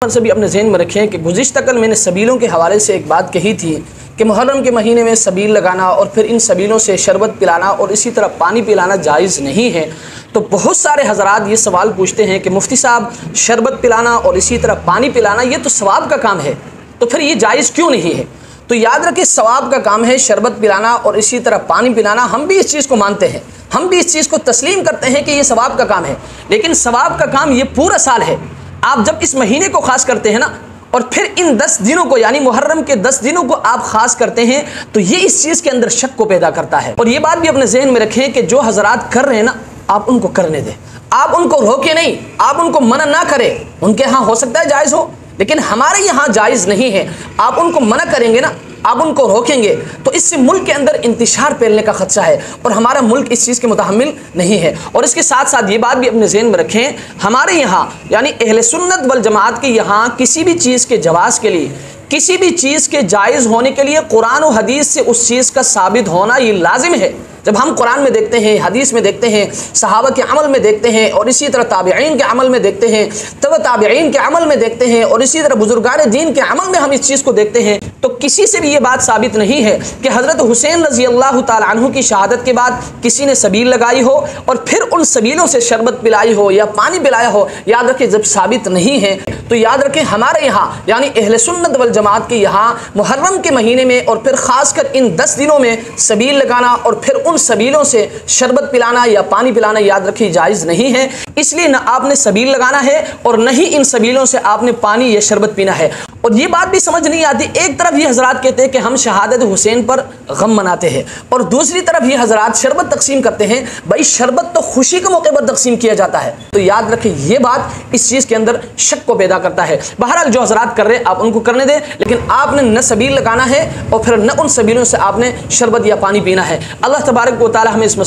सभी अपने जहन में रखें कि गुज़िश्ता कल मैंने सबीलों के हवाले से एक बात कही थी कि मुहर्रम के महीने में सबील लगाना और फिर इन सबीलों से शरबत पिलाना और इसी तरह पानी पिलाना जायज़ नहीं है। तो बहुत सारे हजरात ये सवाल पूछते हैं कि मुफ्ती साहब, शरबत पिलाना और इसी तरह पानी पिलाना ये तो सवाब का काम है, तो फिर ये जायज़ क्यों नहीं है? तो याद रखें, सवाब का काम है शरबत पिलाना और इसी तरह पानी पिलाना। हम भी इस चीज़ को मानते हैं, हम भी इस चीज़ को तस्लीम करते हैं कि ये सवाब का काम है, लेकिन सवाब का काम ये पूरा साल है। आप जब इस महीने को खास करते हैं ना, और फिर इन 10 दिनों को यानी मुहर्रम के 10 दिनों को आप खास करते हैं, तो ये इस चीज़ के अंदर शक को पैदा करता है। और ये बात भी अपने जहन में रखें कि जो हजरात कर रहे हैं ना, आप उनको करने दें, आप उनको रोके नहीं, आप उनको मना ना करें। उनके यहाँ हो सकता है जायज़ हो, लेकिन हमारे यहाँ जायज़ नहीं है। आप उनको मना करेंगे ना, आप उनको रोकेंगे, तो इससे मुल्क के अंदर इंतशार फैलने का खदशा है और हमारा मुल्क इस चीज़ के मुतहम्मिल नहीं है। और इसके साथ साथ ये बात भी अपने ज़हन में रखें, हमारे यहाँ यानी अहले सुन्नत वल जमात के यहाँ किसी भी चीज़ के जवाज़ के लिए, किसी भी चीज़ के जायज़ होने के लिए कुरान और हदीस से उस चीज़ का साबित होना ये लाजिम है। जब हम कुरान में देखते हैं, हदीस में देखते हैं, सहाबा के अमल में देखते हैं और इसी तरह ताबिईन के अमल में देखते हैं, तब ताबिईन के अमल में देखते हैं और इसी तरह बुजुर्गान दीन के अमल में हम इस चीज़ को देखते हैं, तो किसी से भी ये बात साबित नहीं है कि हज़रत हुसैन रज़ी अल्लाह तआला अन्हु की शहादत के बाद किसी ने सबील लगाई हो और फिर उन सबीलों से शरबत पिलाई हो या पानी पिलाया हो। याद रखें, जब साबित नहीं है तो याद रखें हमारे यहाँ यानी अहले सुन्नत वल जमात के यहाँ मुहर्रम के महीने में और फिर ख़ासकर इन 10 दिनों में सबील लगाना और फिर उन सबीलों से शरबत पिलाना या पानी पिलाना याद रखिए जायज़ नहीं है। इसलिए न आपने सबील लगाना है और न ही इन सबीलों से आपने पानी या शरबत पीना है। और ये बात भी समझ नहीं आती, एक तरफ ये हजरात कहते हैं कि हम शहादत हुसैन पर गम मनाते हैं और दूसरी तरफ ये हजरात शरबत तकसीम करते हैं। भाई, शरबत तो खुशी के मौके पर तकसीम किया जाता है, तो याद रखें ये बात इस चीज़ के अंदर शक को पैदा करता है। बहरहाल जो हजरात कर रहे हैं आप उनको करने दें, लेकिन आपने न सबील लगाना है और फिर न उन सबीलों से आपने शरबत या पानी पीना है। अल्लाह तबारक व तआला हमें इस